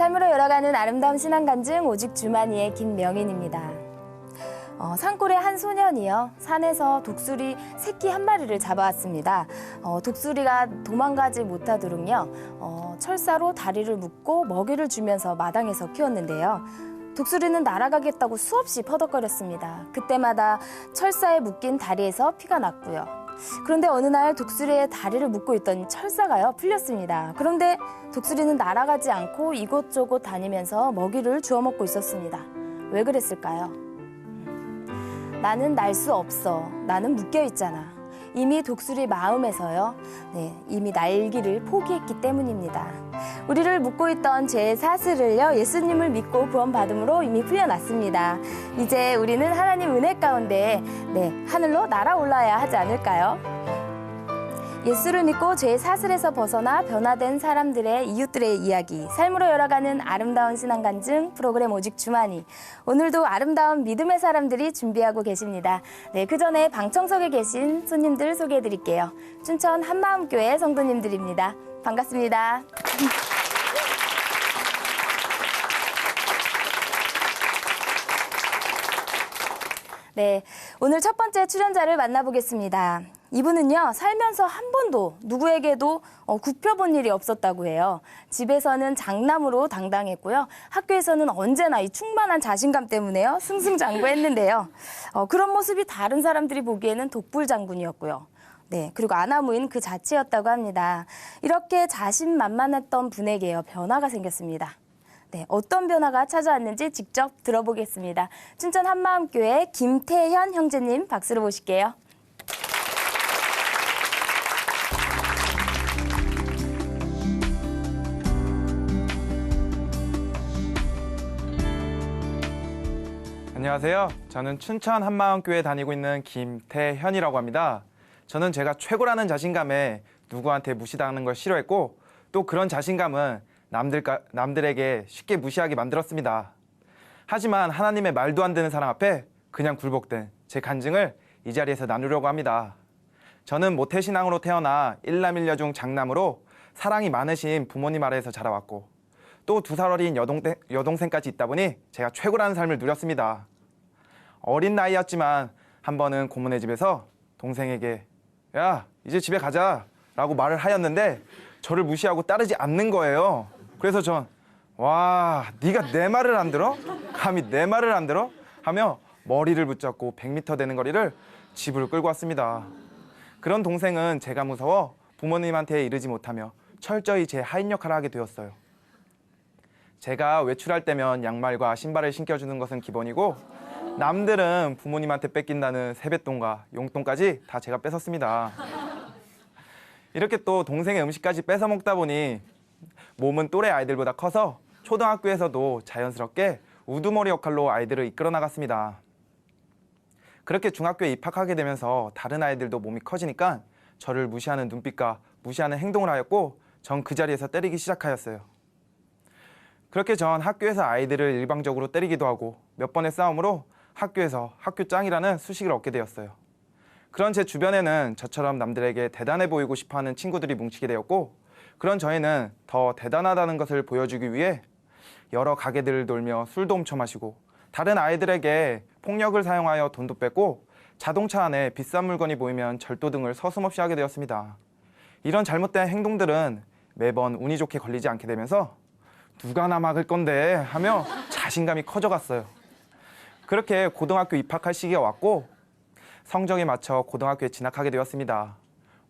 삶으로 열어가는 아름다운 신앙간증 오직 주만이의 김명인입니다. 산골의 한 소년이요. 산에서 독수리 새끼 한 마리를 잡아왔습니다. 독수리가 도망가지 못하도록요. 철사로 다리를 묶고 먹이를 주면서 마당에서 키웠는데요. 독수리는 날아가겠다고 수없이 퍼덕거렸습니다. 그때마다 철사에 묶인 다리에서 피가 났고요. 그런데 어느 날 독수리의 다리를 묶고 있던 철사가요 풀렸습니다. 그런데 독수리는 날아가지 않고 이곳저곳 다니면서 먹이를 주워 먹고 있었습니다. 왜 그랬을까요? 나는 날 수 없어. 나는 묶여 있잖아. 이미 독수리 마음에서요. 이미 날기를 포기했기 때문입니다. 우리를 묶고 있던 죄의 사슬을요. 예수님을 믿고 구원받음으로 이미 풀려났습니다. 이제 우리는 하나님 은혜 가운데 하늘로 날아올라야 하지 않을까요? 예수를 믿고 죄의 사슬에서 벗어나 변화된 사람들의 이웃들의 이야기, 삶으로 열어가는 아름다운 신앙간증 프로그램 오직 주만이. 오늘도 아름다운 믿음의 사람들이 준비하고 계십니다. 그 전에 방청석에 계신 손님들 소개해드릴게요. 춘천 한마음교회 성도님들입니다. 반갑습니다. 오늘 첫 번째 출연자를 만나보겠습니다. 이분은요, 살면서 한 번도 누구에게도 굽혀본 일이 없었다고 해요. 집에서는 장남으로 당당했고요. 학교에서는 언제나 이 충만한 자신감 때문에요, 승승장구했는데요. 그런 모습이 다른 사람들이 보기에는 독불장군이었고요. 그리고 아나무인 그 자체였다고 합니다. 이렇게 자신만만했던 분에게요, 변화가 생겼습니다. 어떤 변화가 찾아왔는지 직접 들어보겠습니다. 춘천 한마음교회 김태현 형제님 박수로 모실게요. 안녕하세요. 저는 춘천 한마음교회에 다니고 있는 김태현이라고 합니다. 저는 제가 최고라는 자신감에 누구한테 무시당하는 걸 싫어했고, 또 그런 자신감은 남들에게 쉽게 무시하게 만들었습니다. 하지만 하나님의 말도 안 되는 사랑 앞에 그냥 굴복된 제 간증을 이 자리에서 나누려고 합니다. 저는 모태신앙으로 태어나 일남일녀 중 장남으로 사랑이 많으신 부모님 아래에서 자라왔고, 또 2살 어린 여동생까지 있다 보니 제가 최고라는 삶을 누렸습니다. 어린 나이였지만 한 번은 고모네 집에서 동생에게 야, 이제 집에 가자 라고 말을 하였는데 저를 무시하고 따르지 않는 거예요. 그래서 전 와, 네가 내 말을 안 들어? 감히 내 말을 안 들어? 하며 머리를 붙잡고 100m 되는 거리를 집으로 끌고 왔습니다. 그런 동생은 제가 무서워 부모님한테 이르지 못하며 철저히 제 하인 역할을 하게 되었어요. 제가 외출할 때면 양말과 신발을 신겨주는 것은 기본이고, 남들은 부모님한테 뺏긴다는 세뱃돈과 용돈까지 다 제가 뺏었습니다. 이렇게 또 동생의 음식까지 뺏어 먹다 보니 몸은 또래 아이들보다 커서 초등학교에서도 자연스럽게 우두머리 역할로 아이들을 이끌어 나갔습니다. 그렇게 중학교에 입학하게 되면서 다른 아이들도 몸이 커지니까 저를 무시하는 눈빛과 무시하는 행동을 하였고, 전 그 자리에서 때리기 시작하였어요. 그렇게 전 학교에서 아이들을 일방적으로 때리기도 하고 몇 번의 싸움으로 학교에서 학교짱이라는 수식을 얻게 되었어요. 그런 제 주변에는 저처럼 남들에게 대단해 보이고 싶어하는 친구들이 뭉치게 되었고, 그런 저희는 더 대단하다는 것을 보여주기 위해 여러 가게들을 돌며 술도 훔쳐 마시고 다른 아이들에게 폭력을 사용하여 돈도 뺏고 자동차 안에 비싼 물건이 보이면 절도 등을 서슴없이 하게 되었습니다. 이런 잘못된 행동들은 매번 운이 좋게 걸리지 않게 되면서 누가 나 막을 건데 하며 자신감이 커져갔어요. 그렇게 고등학교 입학할 시기가 왔고 성적에 맞춰 고등학교에 진학하게 되었습니다.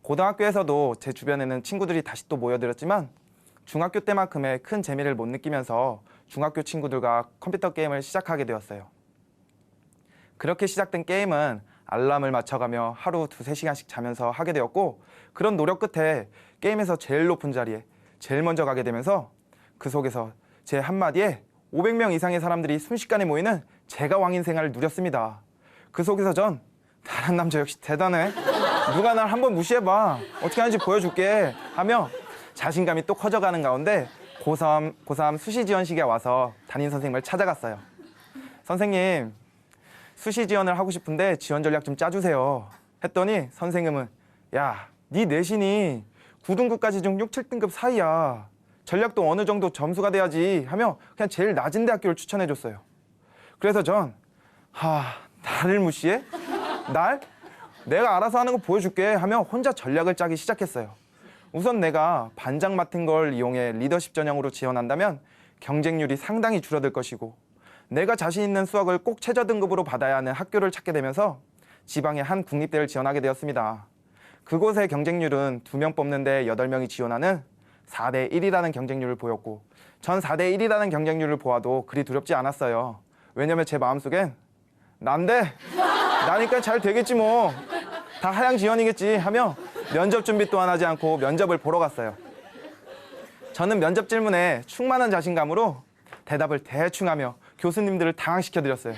고등학교에서도 제 주변에는 친구들이 다시 또 모여들었지만 중학교 때만큼의 큰 재미를 못 느끼면서 중학교 친구들과 컴퓨터 게임을 시작하게 되었어요. 그렇게 시작된 게임은 알람을 맞춰가며 하루 2-3시간씩 자면서 하게 되었고, 그런 노력 끝에 게임에서 제일 높은 자리에 제일 먼저 가게 되면서 그 속에서 제 한마디에 500명 이상의 사람들이 순식간에 모이는 제가 왕인 생활을 누렸습니다. 그 속에서 전 다른 남자 역시 대단해. 누가 날 한번 무시해봐. 어떻게 하는지 보여줄게. 하며 자신감이 또 커져가는 가운데 고3 수시 지원 시기가 와서 담임 선생님을 찾아갔어요. 선생님, 수시 지원을 하고 싶은데 지원 전략 좀 짜주세요. 했더니 선생님은 야, 네 내신이 9등급까지 중 6, 7등급 사이야. 전략도 어느 정도 점수가 돼야지 하며 그냥 제일 낮은 대학교를 추천해줬어요. 그래서 전 나를 무시해? 날? 내가 알아서 하는 거 보여줄게 하며 혼자 전략을 짜기 시작했어요. 우선 내가 반장 맡은 걸 이용해 리더십 전형으로 지원한다면 경쟁률이 상당히 줄어들 것이고, 내가 자신 있는 수학을 꼭 최저 등급으로 받아야 하는 학교를 찾게 되면서 지방의 한 국립대를 지원하게 되었습니다. 그곳의 경쟁률은 2명 뽑는데 8명이 지원하는 4대 1이라는 경쟁률을 보였고, 전 4대 1이라는 경쟁률을 보아도 그리 두렵지 않았어요. 왜냐면 제 마음속엔 난데 나니까 잘 되겠지 뭐, 다 하향 지원이겠지 하며 면접 준비 또한 하지 않고 면접을 보러 갔어요. 저는 면접 질문에 충만한 자신감으로 대답을 대충 하며 교수님들을 당황시켜드렸어요.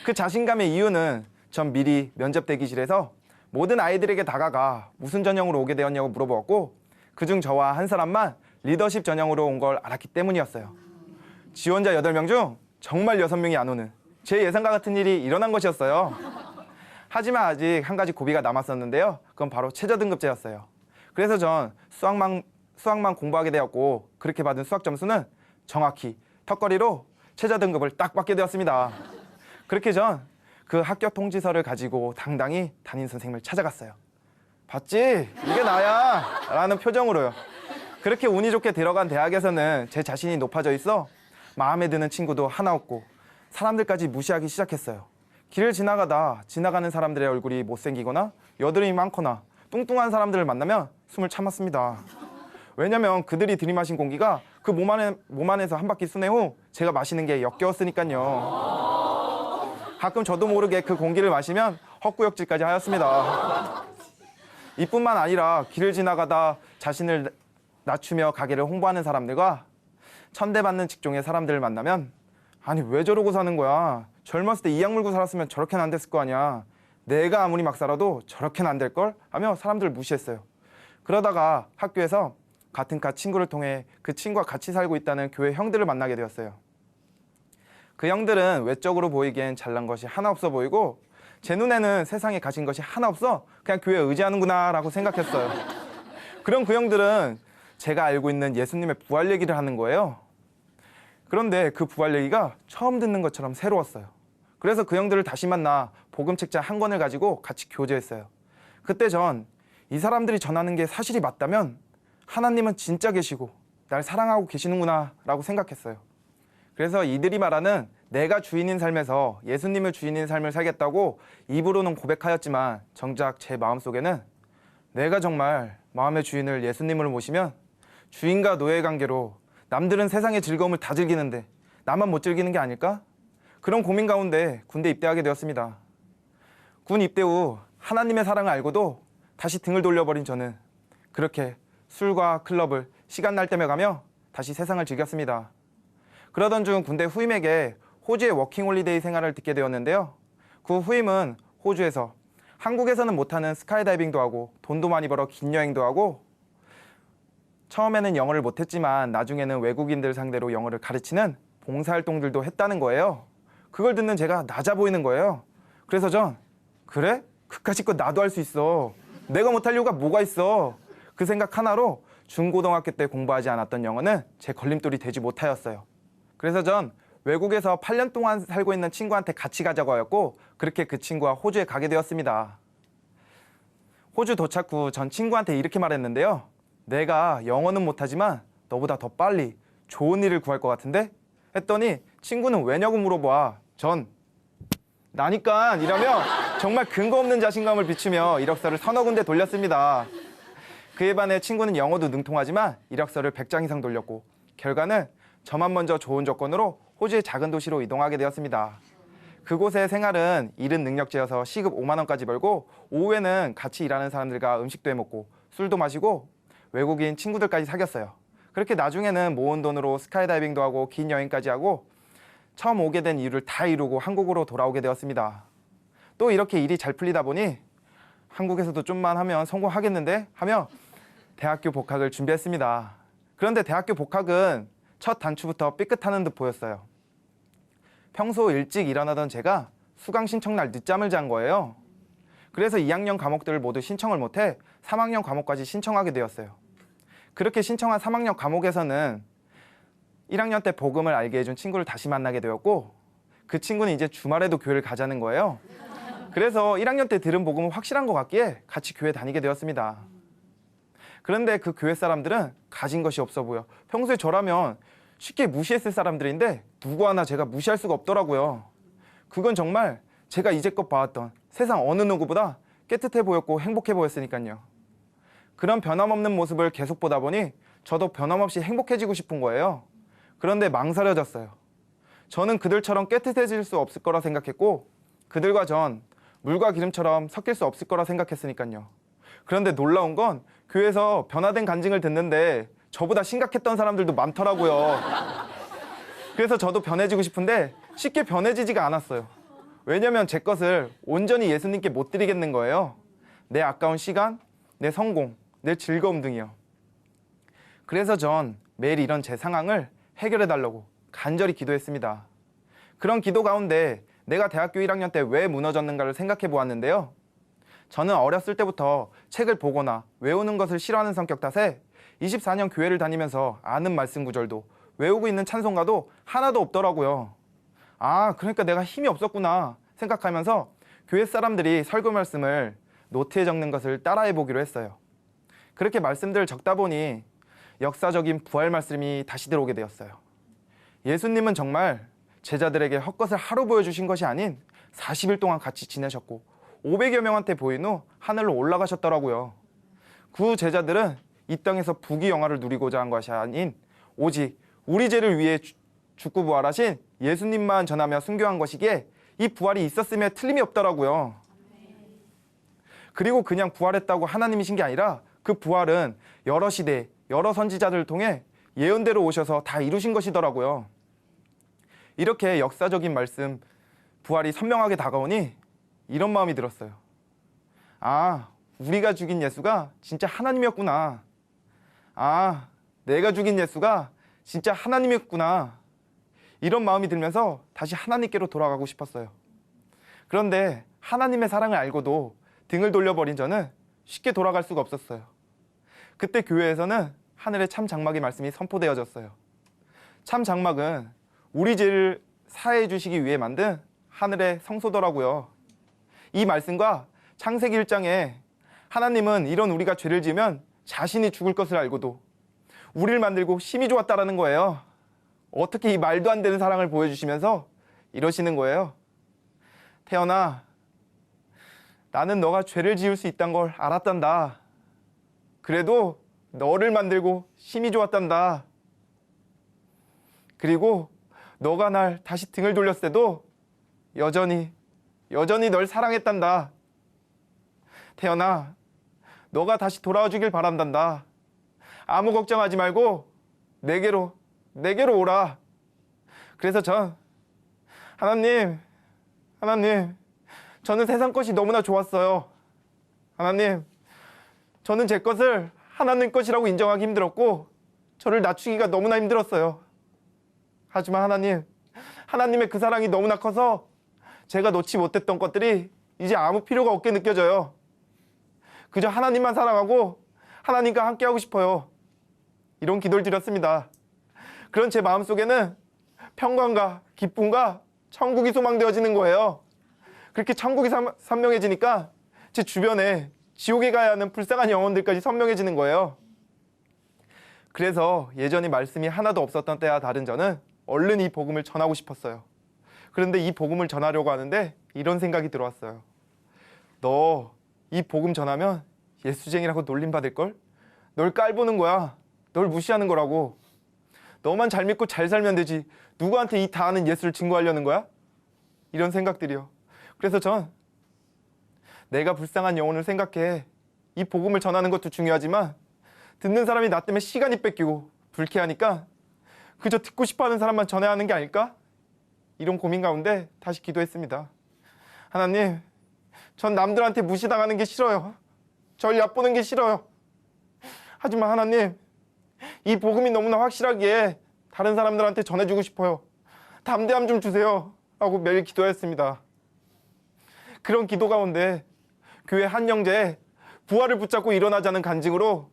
그 자신감의 이유는 전 미리 면접 대기실에서 모든 아이들에게 다가가 무슨 전형으로 오게 되었냐고 물어보았고, 그중 저와 한 사람만 리더십 전형으로 온 걸 알았기 때문이었어요. 지원자 8명 중 정말 6명이 안 오는 제 예상과 같은 일이 일어난 것이었어요. 하지만 아직 한 가지 고비가 남았었는데요. 그건 바로 최저등급제였어요. 그래서 전 수학만 공부하게 되었고, 그렇게 받은 수학 점수는 정확히 턱걸이로 최저등급을 딱 받게 되었습니다. 그렇게 전 그 합격 통지서를 가지고 당당히 담임 선생님을 찾아갔어요. 봤지? 이게 나야! 라는 표정으로요. 그렇게 운이 좋게 들어간 대학에서는 제 자신이 높아져 있어 마음에 드는 친구도 하나 없고 사람들까지 무시하기 시작했어요. 길을 지나가다 지나가는 사람들의 얼굴이 못생기거나 여드름이 많거나 뚱뚱한 사람들을 만나면 숨을 참았습니다. 왜냐면 그들이 들이마신 공기가 그 몸 안에서 한 바퀴 순회 후 제가 마시는 게 역겨웠으니까요. 가끔 저도 모르게 그 공기를 마시면 헛구역질까지 하였습니다. 이뿐만 아니라 길을 지나가다 자신을 낮추며 가게를 홍보하는 사람들과 천대받는 직종의 사람들을 만나면, 아니 왜 저러고 사는 거야? 젊었을 때 이악 물고 살았으면 저렇게는 안 됐을 거 아니야. 내가 아무리 막 살아도 저렇게는 안 될걸? 하며 사람들을 무시했어요. 그러다가 학교에서 같은 과 친구를 통해 그 친구와 같이 살고 있다는 교회 형들을 만나게 되었어요. 그 형들은 외적으로 보이기엔 잘난 것이 하나 없어 보이고 제 눈에는 세상에 가진 것이 하나 없어 그냥 교회에 의지하는구나 라고 생각했어요. 그럼 그 형들은 제가 알고 있는 예수님의 부활 얘기를 하는 거예요. 그런데 그 부활 얘기가 처음 듣는 것처럼 새로웠어요. 그래서 그 형들을 다시 만나 복음책자 한 권을 가지고 같이 교제했어요. 그때 전 이 사람들이 전하는 게 사실이 맞다면 하나님은 진짜 계시고 날 사랑하고 계시는구나 라고 생각했어요. 그래서 이들이 말하는 내가 주인인 삶에서 예수님을 주인인 삶을 살겠다고 입으로는 고백하였지만 정작 제 마음속에는 내가 정말 마음의 주인을 예수님을 모시면 주인과 노예 관계로 남들은 세상의 즐거움을 다 즐기는데 나만 못 즐기는 게 아닐까? 그런 고민 가운데 군대 입대하게 되었습니다. 군 입대 후 하나님의 사랑을 알고도 다시 등을 돌려버린 저는 그렇게 술과 클럽을 시간 날 때며 가며 다시 세상을 즐겼습니다. 그러던 중 군대 후임에게 호주의 워킹홀리데이 생활을 듣게 되었는데요. 그 후임은 호주에서 한국에서는 못하는 스카이다이빙도 하고 돈도 많이 벌어 긴 여행도 하고 처음에는 영어를 못했지만 나중에는 외국인들 상대로 영어를 가르치는 봉사활동들도 했다는 거예요. 그걸 듣는 제가 낮아 보이는 거예요. 그래서 전 그래? 그까짓 거 나도 할 수 있어. 내가 못할 이유가 뭐가 있어. 그 생각 하나로 중고등학교 때 공부하지 않았던 영어는 제 걸림돌이 되지 못하였어요. 그래서 전 외국에서 8년 동안 살고 있는 친구한테 같이 가자고 하였고 그렇게 그 친구와 호주에 가게 되었습니다. 호주 도착 후 전 친구한테 이렇게 말했는데요. 내가 영어는 못하지만 너보다 더 빨리 좋은 일을 구할 것 같은데? 했더니 친구는 왜냐고 물어봐. 전 나니까 이러며 정말 근거 없는 자신감을 비추며 이력서를 서너 군데 돌렸습니다. 그에 반해 친구는 영어도 능통하지만 이력서를 100장 이상 돌렸고 결과는 저만 먼저 좋은 조건으로 호주의 작은 도시로 이동하게 되었습니다. 그곳의 생활은 일은 능력제여서 시급 5만 원까지 벌고 오후에는 같이 일하는 사람들과 음식도 해먹고 술도 마시고 외국인 친구들까지 사귀었어요. 그렇게 나중에는 모은 돈으로 스카이다이빙도 하고 긴 여행까지 하고 처음 오게 된 이유를 다 이루고 한국으로 돌아오게 되었습니다. 또 이렇게 일이 잘 풀리다 보니 한국에서도 좀만 하면 성공하겠는데 하며 대학교 복학을 준비했습니다. 그런데 대학교 복학은 첫 단추부터 삐끗하는 듯 보였어요. 평소 일찍 일어나던 제가 수강 신청날 늦잠을 잔 거예요. 그래서 2학년 과목들을 모두 신청을 못해 3학년 과목까지 신청하게 되었어요. 그렇게 신청한 3학년 과목에서는 1학년 때 복음을 알게 해준 친구를 다시 만나게 되었고 그 친구는 이제 주말에도 교회를 가자는 거예요. 그래서 1학년 때 들은 복음은 확실한 것 같기에 같이 교회 다니게 되었습니다. 그런데 그 교회 사람들은 가진 것이 없어 보여. 평소에 저라면 쉽게 무시했을 사람들인데 누구 하나 제가 무시할 수가 없더라고요. 그건 정말 제가 이제껏 봐왔던 세상 어느 누구보다 깨끗해 보였고 행복해 보였으니까요. 그런 변함없는 모습을 계속 보다 보니 저도 변함없이 행복해지고 싶은 거예요. 그런데 망설여졌어요. 저는 그들처럼 깨끗해질 수 없을 거라 생각했고 그들과 전 물과 기름처럼 섞일 수 없을 거라 생각했으니까요. 그런데 놀라운 건 교회에서 변화된 간증을 듣는데 저보다 심각했던 사람들도 많더라고요. 그래서 저도 변해지고 싶은데 쉽게 변해지지가 않았어요. 왜냐면 제 것을 온전히 예수님께 못 드리겠는 거예요. 내 아까운 시간, 내 성공, 내 즐거움 등이요. 그래서 전 매일 이런 제 상황을 해결해 달라고 간절히 기도했습니다. 그런 기도 가운데 내가 대학교 1학년 때 왜 무너졌는가를 생각해 보았는데요. 저는 어렸을 때부터 책을 보거나 외우는 것을 싫어하는 성격 탓에 24년 교회를 다니면서 아는 말씀 구절도 외우고 있는 찬송가도 하나도 없더라고요. 아, 그러니까 내가 힘이 없었구나 생각하면서 교회 사람들이 설교 말씀을 노트에 적는 것을 따라해 보기로 했어요. 그렇게 말씀들을 적다 보니 역사적인 부활 말씀이 다시 들어오게 되었어요. 예수님은 정말 제자들에게 헛것을 하루 보여주신 것이 아닌 40일 동안 같이 지내셨고 500여 명한테 보인 후 하늘로 올라가셨더라고요. 그 제자들은 이 땅에서 부귀영화를 누리고자 한 것이 아닌 오직 우리 죄를 위해 죽고 부활하신 예수님만 전하며 순교한 것이기에 이 부활이 있었음에 틀림이 없더라고요. 그리고 그냥 부활했다고 하나님이신 게 아니라 그 부활은 여러 시대, 여러 선지자들을 통해 예언대로 오셔서 다 이루신 것이더라고요. 이렇게 역사적인 말씀, 부활이 선명하게 다가오니 이런 마음이 들었어요. 아, 우리가 죽인 예수가 진짜 하나님이었구나. 아, 내가 죽인 예수가 진짜 하나님이었구나. 이런 마음이 들면서 다시 하나님께로 돌아가고 싶었어요. 그런데 하나님의 사랑을 알고도 등을 돌려버린 저는 쉽게 돌아갈 수가 없었어요. 그때 교회에서는 하늘의 참 장막의 말씀이 선포되어졌어요. 참 장막은 우리 죄를 사해해 주시기 위해 만든 하늘의 성소더라고요. 이 말씀과 창세기 1장에 하나님은 이런 우리가 죄를 지으면 자신이 죽을 것을 알고도 우리를 만들고 심히 좋았다라는 거예요. 어떻게 이 말도 안 되는 사랑을 보여주시면서 이러시는 거예요. 태연아, 나는 너가 죄를 지을 수 있다는 걸 알았단다. 그래도 너를 만들고 심히 좋았단다. 그리고 너가 날 다시 등을 돌렸을 때도 여전히 널 사랑했단다. 태연아, 너가 다시 돌아와 주길 바란단다. 아무 걱정하지 말고 내게로 오라. 그래서 전 하나님, 저는 세상 것이 너무나 좋았어요. 하나님, 저는 제 것을 하나님 것이라고 인정하기 힘들었고 저를 낮추기가 너무나 힘들었어요. 하지만 하나님의 그 사랑이 너무나 커서 제가 놓지 못했던 것들이 이제 아무 필요가 없게 느껴져요. 그저 하나님만 사랑하고 하나님과 함께하고 싶어요. 이런 기도를 드렸습니다. 그런 제 마음속에는 평강과 기쁨과 천국이 소망되어지는 거예요. 그렇게 천국이 선명해지니까 제 주변에 지옥에 가야 하는 불쌍한 영혼들까지 선명해지는 거예요. 그래서 예전에 말씀이 하나도 없었던 때와 다른 저는 얼른 이 복음을 전하고 싶었어요. 그런데 이 복음을 전하려고 하는데 이런 생각이 들어왔어요. 너 이 복음 전하면 예수쟁이라고 놀림받을걸? 널 깔보는 거야. 널 무시하는 거라고. 너만 잘 믿고 잘 살면 되지. 누구한테 이 다 아는 예수를 증거하려는 거야? 이런 생각들이요. 그래서 전 내가 불쌍한 영혼을 생각해. 이 복음을 전하는 것도 중요하지만 듣는 사람이 나 때문에 시간이 뺏기고 불쾌하니까 그저 듣고 싶어하는 사람만 전해야 하는 게 아닐까? 이런 고민 가운데 다시 기도했습니다. 하나님, 전 남들한테 무시당하는 게 싫어요. 절 얕보는 게 싫어요. 하지만 하나님, 이 복음이 너무나 확실하기에 다른 사람들한테 전해주고 싶어요. 담대함 좀 주세요. 라고 매일 기도했습니다. 그런 기도 가운데 교회 한 형제에 부활을 붙잡고 일어나자는 간증으로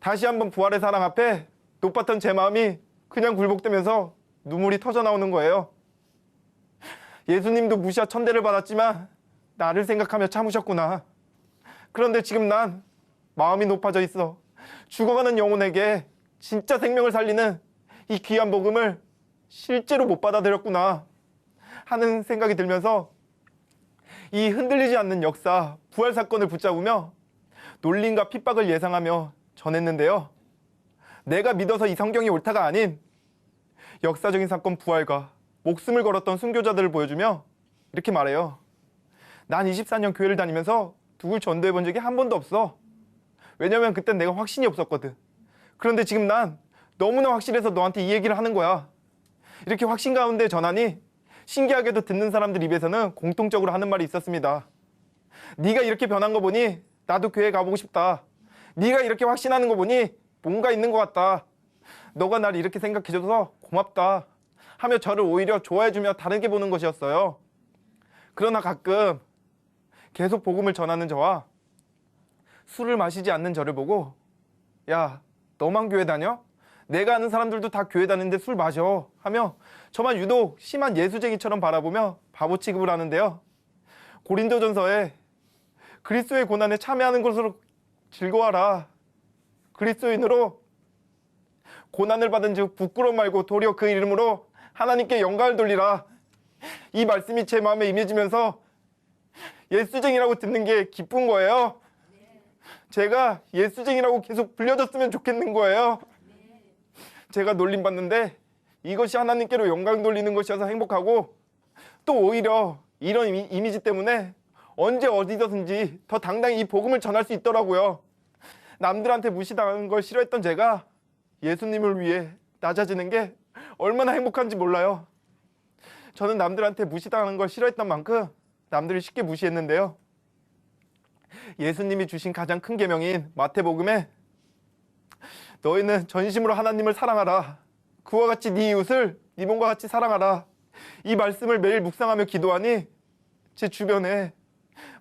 다시 한번 부활의 사랑 앞에 높았던 제 마음이 그냥 굴복되면서 눈물이 터져 나오는 거예요. 예수님도 무시와 천대를 받았지만 나를 생각하며 참으셨구나. 그런데 지금 난 마음이 높아져 있어. 죽어가는 영혼에게 진짜 생명을 살리는 이 귀한 복음을 실제로 못 받아들였구나 하는 생각이 들면서 이 흔들리지 않는 역사, 부활 사건을 붙잡으며 놀림과 핍박을 예상하며 전했는데요. 내가 믿어서 이 성경이 옳다가 아닌 역사적인 사건 부활과 목숨을 걸었던 순교자들을 보여주며 이렇게 말해요. 난 24년 교회를 다니면서 누굴 전도해 본 적이 한 번도 없어. 왜냐면 그땐 내가 확신이 없었거든. 그런데 지금 난 너무나 확실해서 너한테 이 얘기를 하는 거야. 이렇게 확신 가운데 전하니 신기하게도 듣는 사람들 입에서는 공통적으로 하는 말이 있었습니다. 네가 이렇게 변한 거 보니 나도 교회 가보고 싶다. 네가 이렇게 확신하는 거 보니 뭔가 있는 것 같다. 너가 날 이렇게 생각해줘서 고맙다 하며 저를 오히려 좋아해주며 다르게 보는 것이었어요. 그러나 가끔 계속 복음을 전하는 저와 술을 마시지 않는 저를 보고 야, 너만 교회 다녀? 내가 아는 사람들도 다 교회 다니는데 술 마셔 하며 저만 유독 심한 예수쟁이처럼 바라보며 바보 취급을 하는데요. 고린도전서에 그리스도의 고난에 참여하는 것으로 즐거워하라. 그리스도인으로 고난을 받은 즉 부끄러움 말고 도리어 그 이름으로 하나님께 영광을 돌리라. 이 말씀이 제 마음에 임해지면서 예수쟁이라고 듣는 게 기쁜 거예요. 제가 예수쟁이라고 계속 불려졌으면 좋겠는 거예요. 제가 놀림받는데 이것이 하나님께로 영광 돌리는 것이어서 행복하고 또 오히려 이런 이미지 때문에 언제 어디서든지 더 당당히 이 복음을 전할 수 있더라고요. 남들한테 무시당하는 걸 싫어했던 제가 예수님을 위해 낮아지는 게 얼마나 행복한지 몰라요. 저는 남들한테 무시당하는 걸 싫어했던 만큼 남들을 쉽게 무시했는데요. 예수님이 주신 가장 큰 계명인 마태복음에 너희는 전심으로 하나님을 사랑하라. 그와 같이 네 이웃을 네 몸과 같이 사랑하라. 이 말씀을 매일 묵상하며 기도하니 제 주변에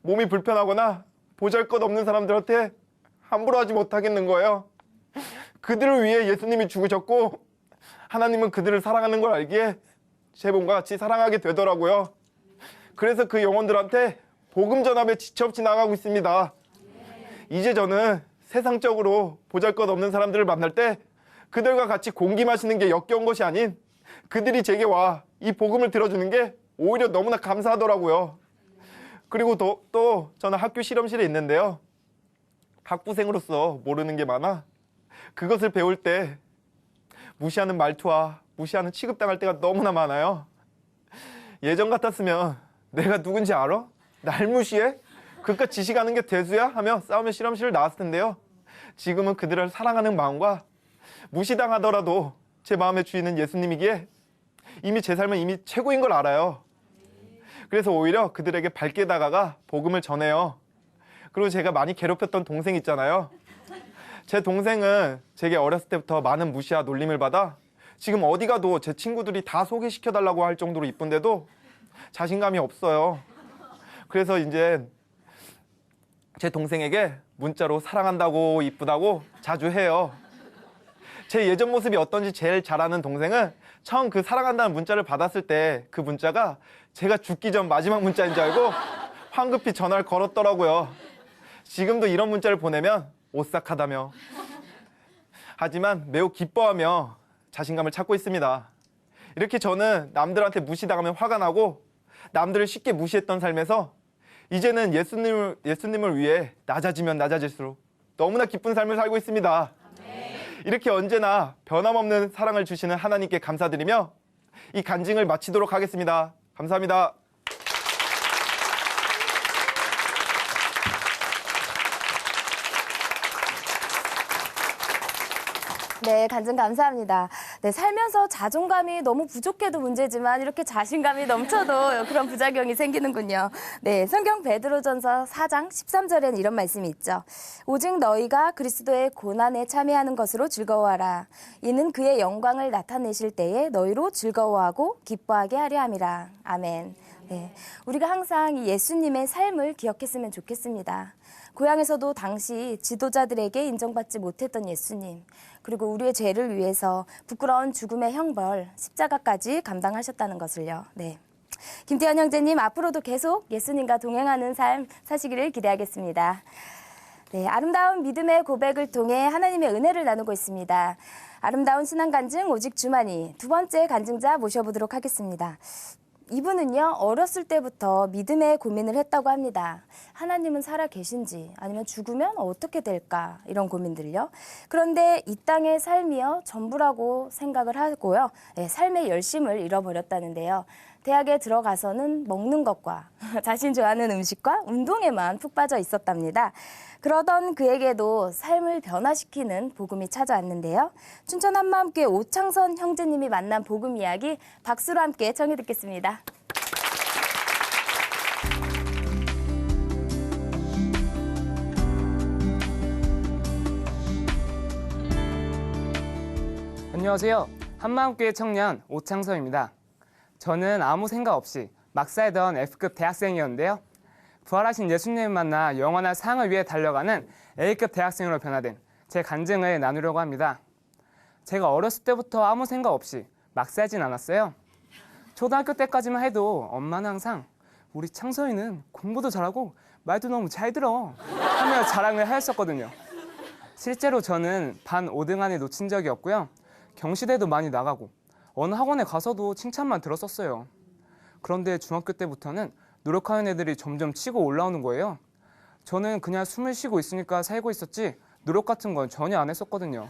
몸이 불편하거나 보잘것없는 사람들한테 함부로 하지 못하겠는 거예요. 그들을 위해 예수님이 죽으셨고 하나님은 그들을 사랑하는 걸 알기에 제 몸과 같이 사랑하게 되더라고요. 그래서 그 영혼들한테 복음 전함에 지체 없이 나가고 있습니다. 이제 저는 세상적으로 보잘것없는 사람들을 만날 때 그들과 같이 공기 마시는 게 역겨운 것이 아닌 그들이 제게 와 이 복음을 들어주는 게 오히려 너무나 감사하더라고요. 그리고 또 저는 학교 실험실에 있는데요. 학부생으로서 모르는 게 많아 그것을 배울 때 무시하는 말투와 무시하는 취급당할 때가 너무나 많아요. 예전 같았으면 내가 누군지 알아? 날 무시해? 그깟 지식하는 게 대수야? 하며 싸우며 실험실을 나왔을 텐데요. 지금은 그들을 사랑하는 마음과 무시당하더라도 제 마음의 주인은 예수님이기에 이미 제 삶은 이미 최고인 걸 알아요. 그래서 오히려 그들에게 밝게 다가가 복음을 전해요. 그리고 제가 많이 괴롭혔던 동생 있잖아요. 제 동생은 제게 어렸을 때부터 많은 무시와 놀림을 받아 지금 어디 가도 제 친구들이 다 소개시켜달라고 할 정도로 이쁜데도 자신감이 없어요. 그래서 이제 제 동생에게 문자로 사랑한다고 이쁘다고 자주 해요. 제 예전 모습이 어떤지 제일 잘 아는 동생은 처음 그 사랑한다는 문자를 받았을 때 그 문자가 제가 죽기 전 마지막 문자인 줄 알고 황급히 전화를 걸었더라고요. 지금도 이런 문자를 보내면 오싹하다며 하지만 매우 기뻐하며 자신감을 찾고 있습니다. 이렇게 저는 남들한테 무시당하면 화가 나고 남들을 쉽게 무시했던 삶에서 이제는 예수님을 위해 낮아지면 낮아질수록 너무나 기쁜 삶을 살고 있습니다. 이렇게 언제나 변함없는 사랑을 주시는 하나님께 감사드리며 이 간증을 마치도록 하겠습니다. 감사합니다. 네, 간증 감사합니다. 네, 살면서 자존감이 너무 부족해도 문제지만 이렇게 자신감이 넘쳐도 그런 부작용이 생기는군요. 네, 성경 베드로전서 4장 13절에는 이런 말씀이 있죠. 오직 너희가 그리스도의 고난에 참여하는 것으로 즐거워하라. 이는 그의 영광을 나타내실 때에 너희로 즐거워하고 기뻐하게 하려 함이라. 아멘. 네, 우리가 항상 이 예수님의 삶을 기억했으면 좋겠습니다. 고향에서도 당시 지도자들에게 인정받지 못했던 예수님, 그리고 우리의 죄를 위해서 부끄러운 죽음의 형벌, 십자가까지 감당하셨다는 것을요. 네. 김태현 형제님, 앞으로도 계속 예수님과 동행하는 삶 사시기를 기대하겠습니다. 네, 아름다운 믿음의 고백을 통해 하나님의 은혜를 나누고 있습니다. 아름다운 신앙 간증 오직 주만이 두 번째 간증자 모셔보도록 하겠습니다. 이분은요, 어렸을 때부터 믿음의 고민을 했다고 합니다. 하나님은 살아 계신지, 아니면 죽으면 어떻게 될까, 이런 고민들요. 그런데 이 땅의 삶이요, 전부라고 생각을 하고요, 네, 삶의 열심을 잃어버렸다는데요. 대학에 들어가서는 먹는 것과 자신 좋아하는 음식과 운동에만 푹 빠져 있었답니다. 그러던 그에게도 삶을 변화시키는 복음이 찾아왔는데요. 춘천 한마음교회 오창선 형제님이 만난 복음 이야기 박수로 함께 청해 듣겠습니다. 안녕하세요. 한마음교회 청년 오창선입니다. 저는 아무 생각 없이 막 살던 F급 대학생이었는데요. 부활하신 예수님을 만나 영원한 상을 위해 달려가는 A급 대학생으로 변화된 제 간증을 나누려고 합니다. 제가 어렸을 때부터 아무 생각 없이 막 살진 않았어요. 초등학교 때까지만 해도 엄마는 항상 우리 창선이는 공부도 잘하고 말도 너무 잘 들어 하며 자랑을 하였었거든요. 실제로 저는 반 5등 안에 놓친 적이 없고요. 경시대도 많이 나가고 어느 학원에 가서도 칭찬만 들었었어요. 그런데 중학교 때부터는 노력하는 애들이 점점 치고 올라오는 거예요. 저는 그냥 숨을 쉬고 있으니까 살고 있었지 노력 같은 건 전혀 안 했었거든요.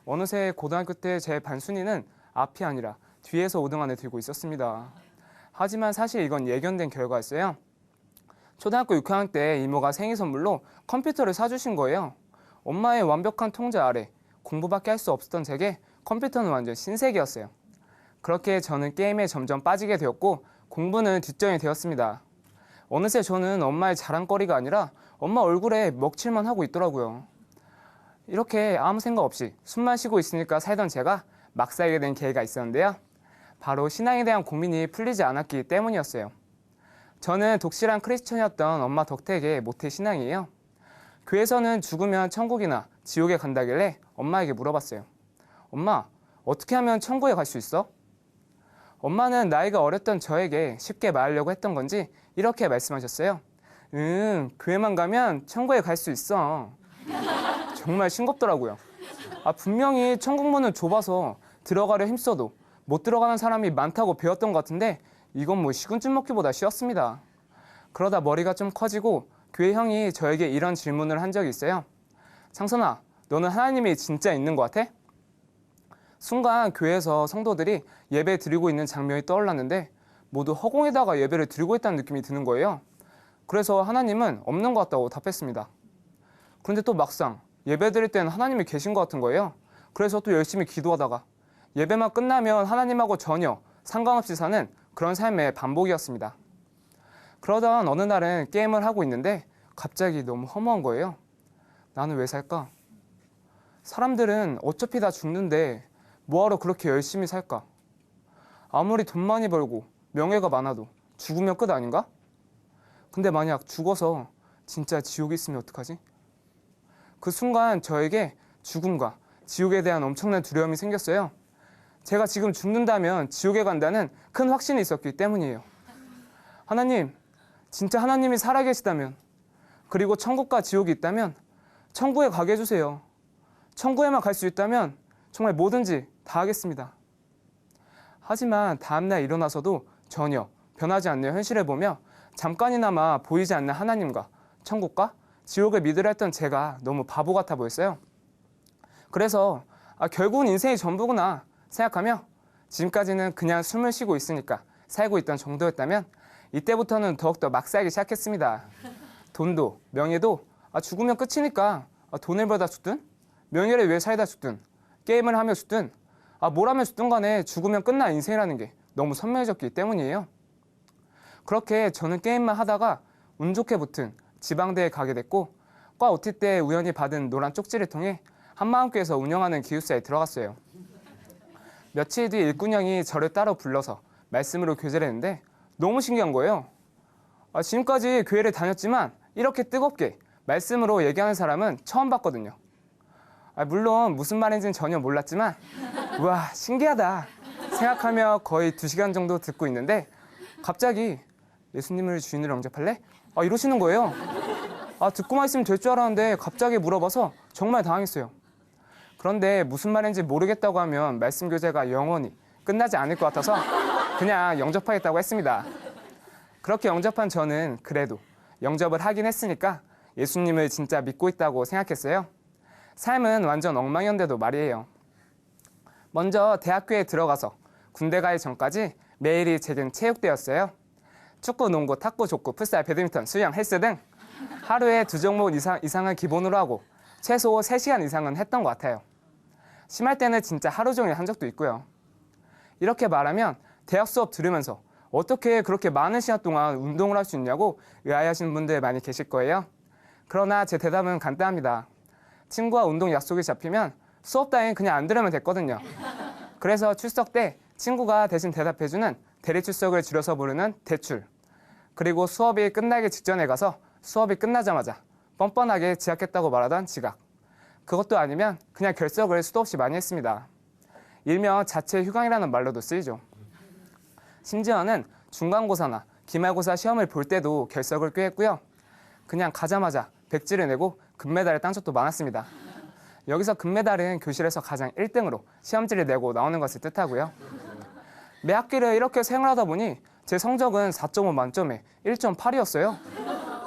어느새 고등학교 때 제 반 순위는 앞이 아니라 뒤에서 5등 안에 들고 있었습니다. 하지만 사실 이건 예견된 결과였어요. 초등학교 6학년 때 이모가 생일 선물로 컴퓨터를 사주신 거예요. 엄마의 완벽한 통제 아래 공부밖에 할 수 없었던 제게 컴퓨터는 완전 신세계였어요. 그렇게 저는 게임에 점점 빠지게 되었고 공부는 뒷전이 되었습니다. 어느새 저는 엄마의 자랑거리가 아니라 엄마 얼굴에 먹칠만 하고 있더라고요. 이렇게 아무 생각 없이 숨만 쉬고 있으니까 살던 제가 막 살게 된 계기가 있었는데요. 바로 신앙에 대한 고민이 풀리지 않았기 때문이었어요. 저는 독실한 크리스천이었던 엄마 덕택의 모태 신앙이에요. 교회에서는 죽으면 천국이나 지옥에 간다길래 엄마에게 물어봤어요. 엄마, 어떻게 하면 천국에 갈 수 있어? 엄마는 나이가 어렸던 저에게 쉽게 말하려고 했던 건지 이렇게 말씀하셨어요. 교회만 가면 천국에 갈 수 있어. 정말 싱겁더라고요. 분명히 천국문은 좁아서 들어가려 힘써도 못 들어가는 사람이 많다고 배웠던 것 같은데 이건 뭐 식은죽 먹기보다 쉬웠습니다. 그러다 머리가 좀 커지고 교회 형이 저에게 이런 질문을 한 적이 있어요. 창선아, 너는 하나님이 진짜 있는 것 같아? 순간 교회에서 성도들이 예배 드리고 있는 장면이 떠올랐는데 모두 허공에다가 예배를 드리고 있다는 느낌이 드는 거예요. 그래서 하나님은 없는 것 같다고 답했습니다. 그런데 또 막상 예배 드릴 때는 하나님이 계신 것 같은 거예요. 그래서 또 열심히 기도하다가 예배만 끝나면 하나님하고 전혀 상관없이 사는 그런 삶의 반복이었습니다. 그러던 어느 날은 게임을 하고 있는데 갑자기 너무 허무한 거예요. 나는 왜 살까? 사람들은 어차피 다 죽는데 뭐하러 그렇게 열심히 살까? 아무리 돈 많이 벌고 명예가 많아도 죽으면 끝 아닌가? 근데 만약 죽어서 진짜 지옥에 있으면 어떡하지? 그 순간 저에게 죽음과 지옥에 대한 엄청난 두려움이 생겼어요. 제가 지금 죽는다면 지옥에 간다는 큰 확신이 있었기 때문이에요. 하나님, 진짜 하나님이 살아계시다면, 그리고 천국과 지옥이 있다면 천국에 가게 해주세요. 천국에만 갈 수 있다면 정말 뭐든지 다 하겠습니다. 하지만 다음날 일어나서도 전혀 변하지 않는 현실을 보며 잠깐이나마 보이지 않는 하나님과 천국과 지옥을 믿으려 했던 제가 너무 바보 같아 보였어요. 그래서 결국은 인생이 전부구나 생각하며 지금까지는 그냥 숨을 쉬고 있으니까 살고 있던 정도였다면 이때부터는 더욱더 막 살기 시작했습니다. 돈도 명예도 죽으면 끝이니까 돈을 벌다 죽든 명예를 위해 살다 죽든 게임을 하며 죽든 뭘 하며 죽든 간에 죽으면 끝난 인생이라는 게 너무 선명해졌기 때문이에요. 그렇게 저는 게임만 하다가 운 좋게 붙은 지방대에 가게 됐고 과 OT 때 우연히 받은 노란 쪽지를 통해 한마음교회에서 운영하는 기숙사에 들어갔어요. 며칠 뒤 일꾼형이 저를 따로 불러서 말씀으로 교제를 했는데 너무 신기한 거예요. 지금까지 교회를 다녔지만 이렇게 뜨겁게 말씀으로 얘기하는 사람은 처음 봤거든요. 물론 무슨 말인지는 전혀 몰랐지만 우와 신기하다 생각하며 거의 2시간 정도 듣고 있는데 갑자기 예수님을 주인으로 영접할래? 이러시는 거예요. 듣고만 있으면 될 줄 알았는데 갑자기 물어봐서 정말 당황했어요. 그런데 무슨 말인지 모르겠다고 하면 말씀 교제가 영원히 끝나지 않을 것 같아서 그냥 영접하겠다고 했습니다. 그렇게 영접한 저는 그래도 영접을 하긴 했으니까 예수님을 진짜 믿고 있다고 생각했어요. 삶은 완전 엉망이었는데도 말이에요. 먼저 대학교에 들어가서 군대 가기 전까지 매일이 제겐 체육대였어요. 축구, 농구, 탁구, 족구, 풋살, 배드민턴, 수영, 헬스 등 하루에 2종목 이상은 기본으로 하고 최소 3시간 이상은 했던 것 같아요. 심할 때는 진짜 하루 종일 한 적도 있고요. 이렇게 말하면 대학 수업 들으면서 어떻게 그렇게 많은 시간 동안 운동을 할 수 있냐고 의아해하시는 분들 많이 계실 거예요. 그러나 제 대답은 간단합니다. 친구와 운동 약속이 잡히면 수업 따윈 그냥 안 들으면 됐거든요. 그래서 출석 때 친구가 대신 대답해주는 대리 출석을 줄여서 부르는 대출. 그리고 수업이 끝나기 직전에 가서 수업이 끝나자마자 뻔뻔하게 지각했다고 말하던 지각. 그것도 아니면 그냥 결석을 수도 없이 많이 했습니다. 일명 자체 휴강이라는 말로도 쓰이죠. 심지어는 중간고사나 기말고사 시험을 볼 때도 결석을 꽤 했고요. 그냥 가자마자 백지를 내고 금메달을 딴 적도 많았습니다. 여기서 금메달은 교실에서 가장 1등으로 시험지를 내고 나오는 것을 뜻하고요. 매 학기를 이렇게 생활하다 보니 제 성적은 4.5 만점에 1.8이었어요.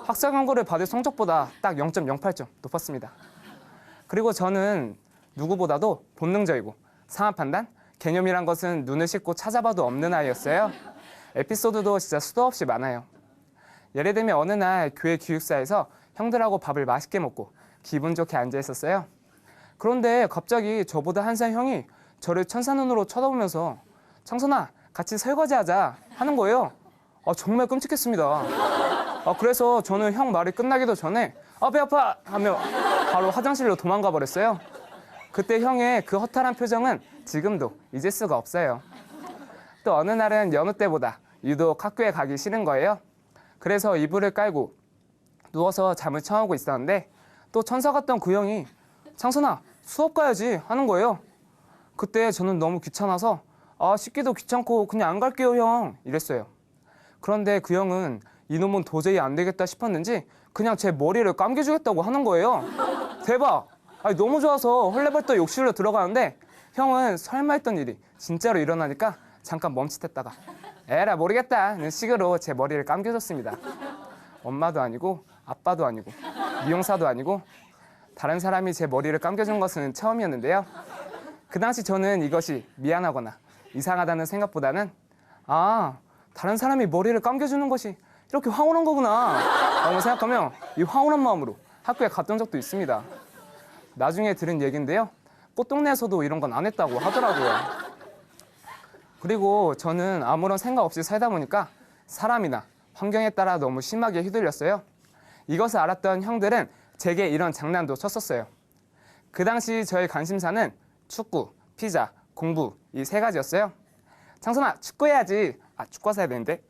학사경고를 받을 성적보다 딱 0.08점 높았습니다. 그리고 저는 누구보다도 본능적이고 상황 판단, 개념이란 것은 눈을 씻고 찾아봐도 없는 아이였어요. 에피소드도 진짜 수도 없이 많아요. 예를 들면 어느 날 교회 기숙사에서 형들하고 밥을 맛있게 먹고 기분 좋게 앉아 있었어요. 그런데 갑자기 저보다 한 살 형이 저를 천사 눈으로 쳐다보면서 창선아 같이 설거지하자 하는 거예요. 정말 끔찍했습니다. 그래서 저는 형 말이 끝나기도 전에 배 아파 하며 바로 화장실로 도망가 버렸어요. 그때 형의 그 허탈한 표정은 지금도 잊을 수가 없어요. 또 어느 날은 여느 때보다 유독 학교에 가기 싫은 거예요. 그래서 이불을 깔고 누워서 잠을 청하고 있었는데 또 천사 같던 그 형이 창선아 수업 가야지 하는 거예요. 그때 저는 너무 귀찮아서 씻기도 귀찮고 그냥 안 갈게요 형 이랬어요. 그런데 그 형은 이놈은 도저히 안 되겠다 싶었는지 그냥 제 머리를 감겨주겠다고 하는 거예요. 대박! 너무 좋아서 헐레벌떡 욕실로 들어가는데 형은 설마 했던 일이 진짜로 일어나니까 잠깐 멈칫했다가 에라 모르겠다는 식으로 제 머리를 감겨줬습니다. 엄마도 아니고 아빠도 아니고 미용사도 아니고 다른 사람이 제 머리를 감겨준 것은 처음이었는데요. 그 당시 저는 이것이 미안하거나 이상하다는 생각보다는 다른 사람이 머리를 감겨주는 것이 이렇게 황홀한 거구나 라고 생각하며 이 황홀한 마음으로 학교에 갔던 적도 있습니다. 나중에 들은 얘기인데요. 꽃동네에서도 이런 건 안 했다고 하더라고요. 그리고 저는 아무런 생각 없이 살다 보니까 사람이나 환경에 따라 너무 심하게 휘둘렸어요. 이것을 알았던 형들은 제게 이런 장난도 쳤었어요. 그 당시 저의 관심사는 축구, 피자, 공부 이 3가지였어요. 창선아 축구해야지. 축구 사야 되는데.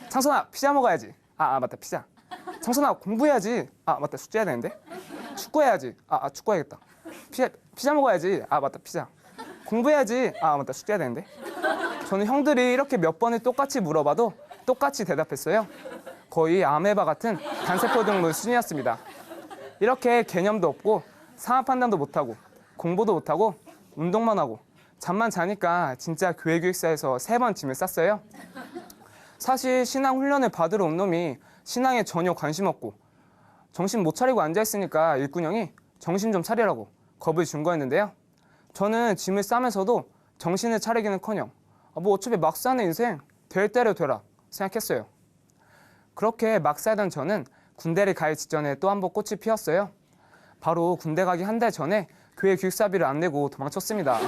창선아 피자 먹어야지. 맞다 피자. 창선아 공부해야지. 맞다 숙제해야 되는데. 축구해야지. 축구해야겠다. 피자 먹어야지. 맞다 피자. 공부해야지. 맞다 숙제해야 되는데. 저는 형들이 이렇게 몇 번을 똑같이 물어봐도 똑같이 대답했어요. 거의 아메바 같은 단세포 동물 수준이었습니다. 이렇게 개념도 없고 상황 판단도 못하고 공부도 못하고 운동만 하고 잠만 자니까 진짜 교회 기숙사에서 3번 짐을 쌌어요. 사실 신앙 훈련을 받으러 온 놈이 신앙에 전혀 관심 없고 정신 못 차리고 앉아있으니까 일꾼형이 정신 좀 차리라고 겁을 준 거였는데요. 저는 짐을 싸면서도 정신을 차리기는커녕 어차피 막 사는 인생 될 대로 되라 생각했어요. 그렇게 막 살던 저는 군대를 가기 직전에 또 한 번 꽃이 피었어요. 바로 군대 가기 한 달 전에 교회 기숙사비를 안 내고 도망쳤습니다.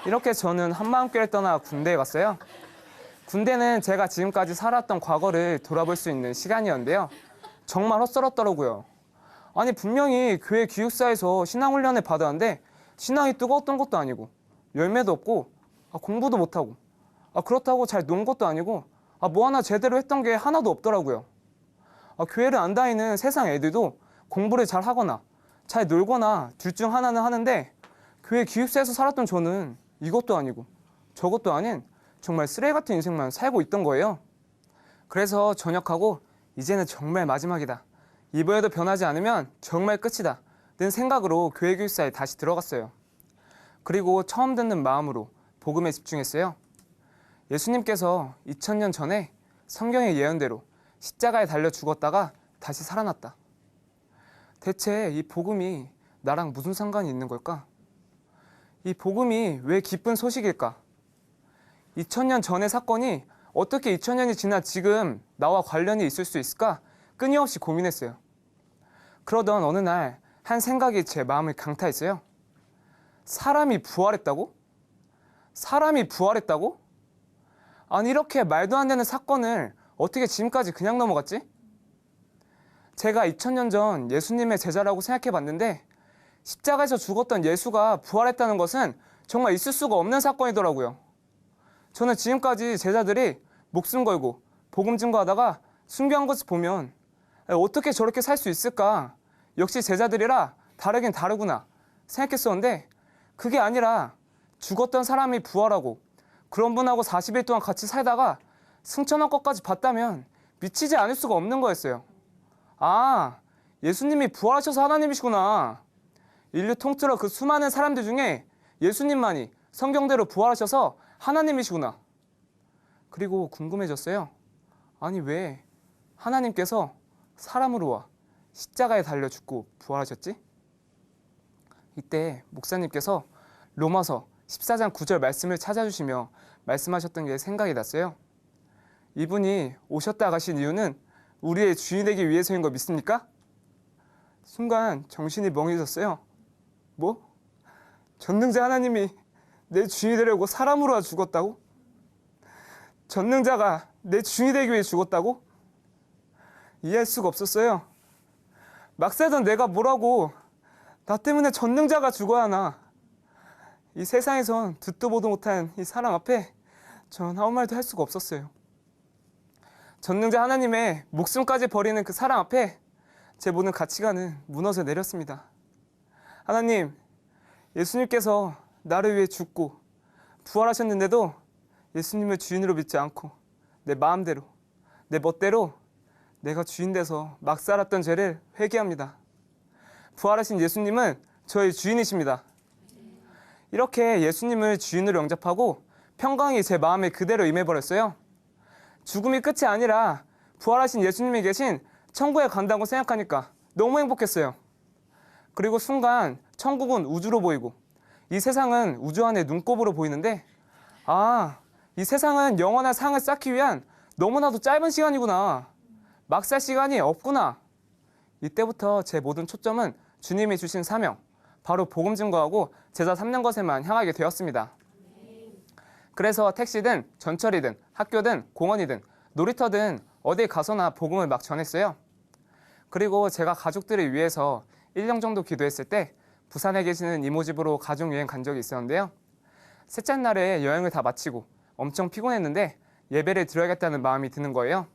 이렇게 저는 한마음교회를 떠나 군대에 갔어요. 군대는 제가 지금까지 살았던 과거를 돌아볼 수 있는 시간이었는데요. 정말 헛살았더라고요. 분명히 교회 기숙사에서 신앙훈련을 받았는데 신앙이 뜨거웠던 것도 아니고 열매도 없고 공부도 못하고 그렇다고 잘 논 것도 아니고 뭐 하나 제대로 했던 게 하나도 없더라고요. 교회를 안 다니는 세상 애들도 공부를 잘 하거나 잘 놀거나 둘 중 하나는 하는데 교회 기숙사에서 살았던 저는 이것도 아니고 저것도 아닌 정말 쓰레기 같은 인생만 살고 있던 거예요. 그래서 전역하고 이제는 정말 마지막이다. 이번에도 변하지 않으면 정말 끝이다. 는 생각으로 교회 기숙사에 다시 들어갔어요. 그리고 처음 듣는 마음으로 복음에 집중했어요. 예수님께서 2000년 전에 성경의 예언대로 십자가에 달려 죽었다가 다시 살아났다. 대체 이 복음이 나랑 무슨 상관이 있는 걸까? 이 복음이 왜 기쁜 소식일까? 2000년 전의 사건이 어떻게 2000년이 지나 지금 나와 관련이 있을 수 있을까? 끊임없이 고민했어요. 그러던 어느 날 한 생각이 제 마음을 강타했어요. 사람이 부활했다고? 사람이 부활했다고? 아니 이렇게 말도 안 되는 사건을 어떻게 지금까지 그냥 넘어갔지? 제가 2000년 전 예수님의 제자라고 생각해 봤는데 십자가에서 죽었던 예수가 부활했다는 것은 정말 있을 수가 없는 사건이더라고요. 저는 지금까지 제자들이 목숨 걸고 복음 증거하다가 순교한 것을 보면 어떻게 저렇게 살 수 있을까? 역시 제자들이라 다르긴 다르구나 생각했었는데 그게 아니라 죽었던 사람이 부활하고 그런 분하고 40일 동안 같이 살다가 승천한 것까지 봤다면 미치지 않을 수가 없는 거였어요. 아, 예수님이 부활하셔서 하나님이시구나. 인류 통틀어 그 수많은 사람들 중에 예수님만이 성경대로 부활하셔서 하나님이시구나. 그리고 궁금해졌어요. 아니 왜 하나님께서 사람으로 와 십자가에 달려 죽고 부활하셨지? 이때 목사님께서 로마서 14장 9절 말씀을 찾아주시며 말씀하셨던 게 생각이 났어요. 이분이 오셨다 가신 이유는 우리의 주인이 되기 위해서인 거 믿습니까? 순간 정신이 멍해졌어요. 뭐? 전능자 하나님이 내 주인이 되려고 사람으로 와 죽었다고? 전능자가 내 주인이 되기 위해 죽었다고? 이해할 수가 없었어요. 막 살던 내가 뭐라고 나 때문에 전능자가 죽어야 하나. 이 세상에선 듣도 보도 못한 이 사람 앞에 전 아무 말도 할 수가 없었어요. 전능자 하나님의 목숨까지 버리는 그 사람 앞에 제 모든 가치관은 무너져 내렸습니다. 하나님, 예수님께서 나를 위해 죽고 부활하셨는데도 예수님을 주인으로 믿지 않고 내 마음대로, 내 멋대로 내가 주인 돼서 막 살았던 죄를 회개합니다. 부활하신 예수님은 저의 주인이십니다. 이렇게 예수님을 주인으로 영접하고 평강이 제 마음에 그대로 임해버렸어요. 죽음이 끝이 아니라 부활하신 예수님이 계신 천국에 간다고 생각하니까 너무 행복했어요. 그리고 순간 천국은 우주로 보이고 이 세상은 우주 안의 눈곱으로 보이는데 아, 이 세상은 영원한 상을 쌓기 위한 너무나도 짧은 시간이구나. 막 살 시간이 없구나. 이때부터 제 모든 초점은 주님이 주신 사명, 바로 복음 증거하고 제자 삼는 것에만 향하게 되었습니다. 그래서 택시든 전철이든 학교든 공원이든 놀이터든 어디 가서나 복음을 막 전했어요. 그리고 제가 가족들을 위해서 1년 정도 기도했을 때 부산에 계시는 이모 집으로 가족여행 간 적이 있었는데요. 셋째 날에 여행을 다 마치고 엄청 피곤했는데 예배를 드려야겠다는 마음이 드는 거예요.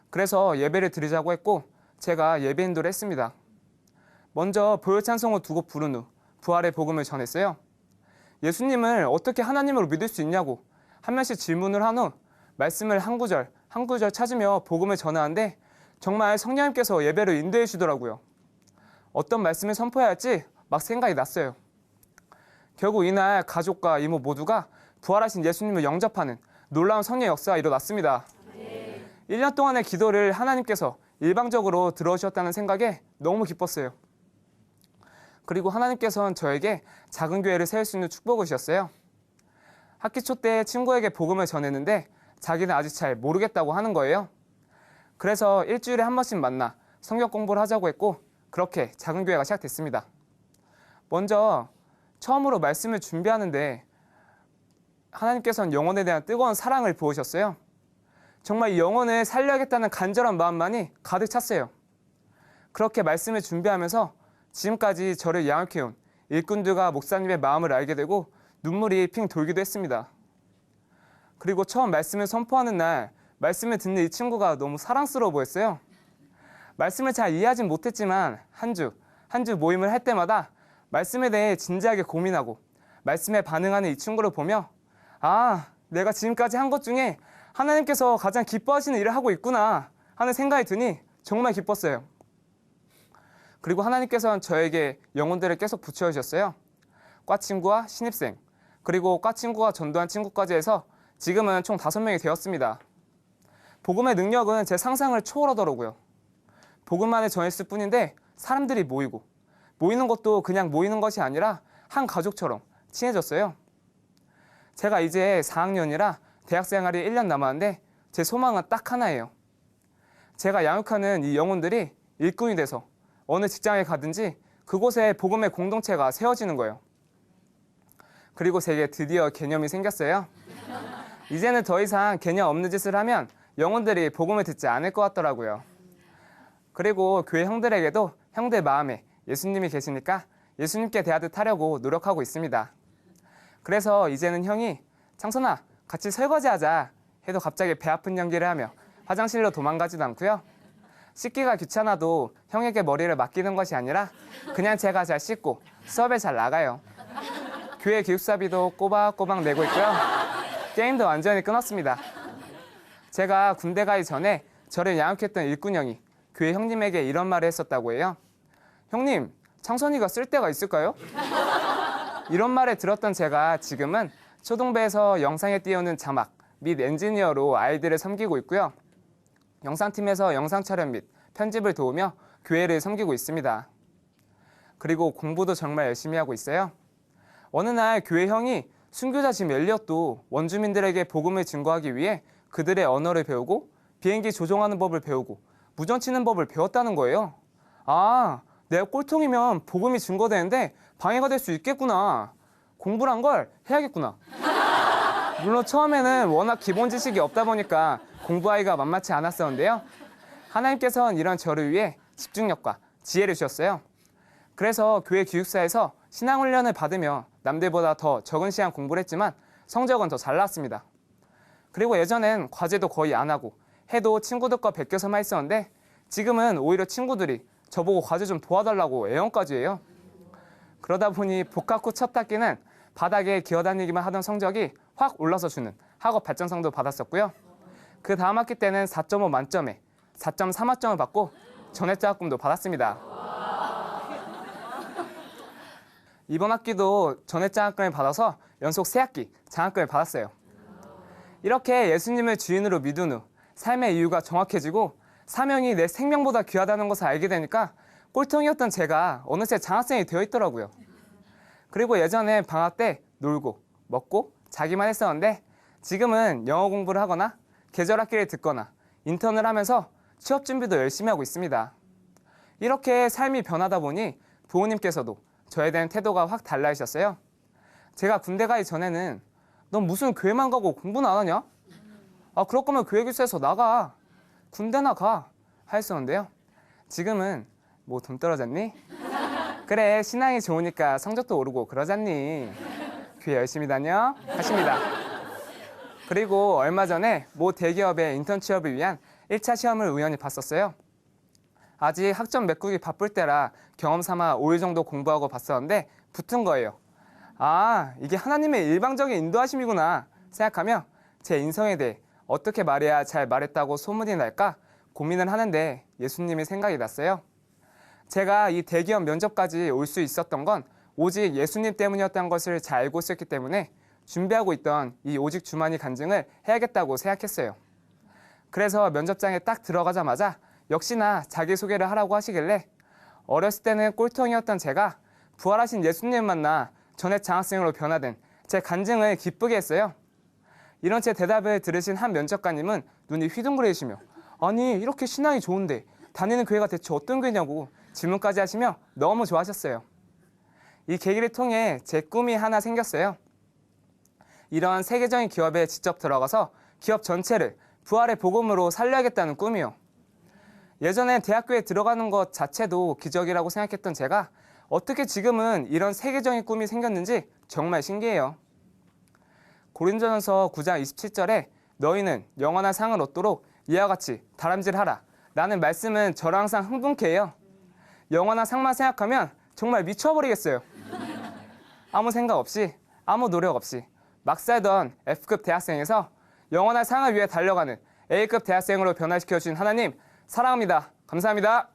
그래서 예배를 드리자고 했고 제가 예배 인도를 했습니다. 먼저 보혈 찬송을 두 곡 부른 후 부활의 복음을 전했어요. 예수님을 어떻게 하나님으로 믿을 수 있냐고 한 명씩 질문을 한 후 말씀을 한 구절 한 구절 찾으며 복음을 전하는데 정말 성령님께서 예배를 인도해 주더라고요. 어떤 말씀을 선포해야 할지 막 생각이 났어요. 결국 이날 가족과 이모 모두가 부활하신 예수님을 영접하는 놀라운 성령 역사가 일어났습니다. 1년 동안의 기도를 하나님께서 일방적으로 들어주셨다는 생각에 너무 기뻤어요. 그리고 하나님께서는 저에게 작은 교회를 세울 수 있는 축복을 주셨어요. 학기 초 때 친구에게 복음을 전했는데 자기는 아직 잘 모르겠다고 하는 거예요. 그래서 일주일에 한 번씩 만나 성경 공부를 하자고 했고 그렇게 작은 교회가 시작됐습니다. 먼저 처음으로 말씀을 준비하는데 하나님께서는 영혼에 대한 뜨거운 사랑을 부으셨어요. 정말 이 영혼을 살려야겠다는 간절한 마음만이 가득 찼어요. 그렇게 말씀을 준비하면서 지금까지 저를 양육해온 일꾼들과 목사님의 마음을 알게 되고 눈물이 핑 돌기도 했습니다. 그리고 처음 말씀을 선포하는 날 말씀을 듣는 이 친구가 너무 사랑스러워 보였어요. 말씀을 잘 이해하진 못했지만 한 주 모임을 할 때마다 말씀에 대해 진지하게 고민하고 말씀에 반응하는 이 친구를 보며 아, 내가 지금까지 한 것 중에 하나님께서 가장 기뻐하시는 일을 하고 있구나 하는 생각이 드니 정말 기뻤어요. 그리고 하나님께서는 저에게 영혼들을 계속 붙여주셨어요. 과 친구와 신입생, 그리고 과 친구가 전도한 친구까지 해서 지금은 총 5명이 되었습니다. 복음의 능력은 제 상상을 초월하더라고요. 복음만을 전했을 뿐인데 사람들이 모이는 것도 그냥 모이는 것이 아니라 한 가족처럼 친해졌어요. 제가 이제 4학년이라 대학 생활이 1년 남았는데 제 소망은 딱 하나예요. 제가 양육하는 이 영혼들이 일꾼이 돼서 어느 직장에 가든지 그곳에 복음의 공동체가 세워지는 거예요. 그리고 제게 드디어 개념이 생겼어요. 이제는 더 이상 개념 없는 짓을 하면 영혼들이 복음을 듣지 않을 것 같더라고요. 그리고 교회 형들에게도 형들 마음에 예수님이 계시니까 예수님께 대하듯 하려고 노력하고 있습니다. 그래서 이제는 형이 창선아 같이 설거지하자 해도 갑자기 배 아픈 연기를 하며 화장실로 도망가지도 않고요. 씻기가 귀찮아도 형에게 머리를 맡기는 것이 아니라 그냥 제가 잘 씻고 수업에 잘 나가요. 교회 기숙사비도 꼬박꼬박 내고 있고요. 게임도 완전히 끊었습니다. 제가 군대 가기 전에 저를 양육했던 일꾼 형이 교회 형님에게 이런 말을 했었다고 해요. 형님, 창선이가 쓸 데가 있을까요? 이런 말을 들었던 제가 지금은 초등부에서 영상에 띄우는 자막 및 엔지니어로 아이들을 섬기고 있고요. 영상팀에서 영상 촬영 및 편집을 도우며 교회를 섬기고 있습니다. 그리고 공부도 정말 열심히 하고 있어요. 어느 날 교회 형이 순교자 짐 엘리엇도 원주민들에게 복음을 증거하기 위해 그들의 언어를 배우고 비행기 조종하는 법을 배우고 무전 치는 법을 배웠다는 거예요. 아, 내가 꼴통이면 복음이 증거되는데 방해가 될 수 있겠구나. 공부를 한 걸 해야겠구나. 물론 처음에는 워낙 기본 지식이 없다 보니까 공부하기가 만만치 않았었는데요. 하나님께서는 이런 저를 위해 집중력과 지혜를 주셨어요. 그래서 교회 기숙사에서 신앙훈련을 받으며 남들보다 더 적은 시간 공부를 했지만 성적은 더 잘 나왔습니다. 그리고 예전엔 과제도 거의 안 하고 해도 친구들과 베껴서만 했었는데 지금은 오히려 친구들이 저보고 과제 좀 도와달라고 애원까지 해요. 그러다 보니 복학 후 첫 학기는 바닥에 기어다니기만 하던 성적이 확 올라서 주는 학업 발전상도 받았었고요. 그 다음 학기 때는 4.5 만점에 4.3학점을 받고 전액장학금도 받았습니다. 이번 학기도 전액장학금을 받아서 연속 3학기 장학금을 받았어요. 이렇게 예수님을 주인으로 믿은 후 삶의 이유가 정확해지고 사명이 내 생명보다 귀하다는 것을 알게 되니까 꼴통이었던 제가 어느새 장학생이 되어 있더라고요. 그리고 예전에 방학 때 놀고 먹고 자기만 했었는데 지금은 영어 공부를 하거나 계절 학기를 듣거나 인턴을 하면서 취업 준비도 열심히 하고 있습니다. 이렇게 삶이 변하다 보니 부모님께서도 저에 대한 태도가 확 달라지셨어요. 제가 군대 가기 전에는 넌 무슨 교회만 가고 공부는 안 하냐? 아, 그럴 거면 교회 기숙사에서 나가. 군대나 가. 하였었는데요. 지금은 뭐 돈 떨어졌니? 그래, 신앙이 좋으니까 성적도 오르고 그러잖니. 교회 열심히 다녀? 하십니다. 그리고 얼마 전에 모 대기업의 인턴 취업을 위한 1차 시험을 우연히 봤었어요. 아직 학점 메꾸기 바쁠 때라 경험 삼아 5일 정도 공부하고 봤었는데 붙은 거예요. 아, 이게 하나님의 일방적인 인도하심이구나 생각하며 제 인성에 대해 어떻게 말해야 잘 말했다고 소문이 날까 고민을 하는데 예수님이 생각이 났어요. 제가 이 대기업 면접까지 올 수 있었던 건 오직 예수님 때문이었다는 것을 잘 알고 있었기 때문에 준비하고 있던 이 오직 주만이 간증을 해야겠다고 생각했어요. 그래서 면접장에 딱 들어가자마자 역시나 자기소개를 하라고 하시길래 어렸을 때는 꼴통이었던 제가 부활하신 예수님 만나 전액 장학생으로 변화된 제 간증을 기쁘게 했어요. 이런 제 대답을 들으신 한 면접관님은 눈이 휘둥그레시며 아니 이렇게 신앙이 좋은데 다니는 교회가 대체 어떤 교회냐고 질문까지 하시며 너무 좋아하셨어요. 이 계기를 통해 제 꿈이 하나 생겼어요. 이런 세계적인 기업에 직접 들어가서 기업 전체를 부활의 복음으로 살려야겠다는 꿈이요. 예전엔 대학교에 들어가는 것 자체도 기적이라고 생각했던 제가 어떻게 지금은 이런 세계적인 꿈이 생겼는지 정말 신기해요. 고린도전서 9장 27절에 너희는 영원한 상을 얻도록 이와 같이 다람질하라 라는 말씀은 저를 항상 흥분케 해요. 영원한 상만 생각하면 정말 미쳐버리겠어요. 아무 생각 없이, 아무 노력 없이 막 살던 F급 대학생에서 영원한 상을 위해 달려가는 A급 대학생으로 변화시켜주신 하나님 사랑합니다. 감사합니다.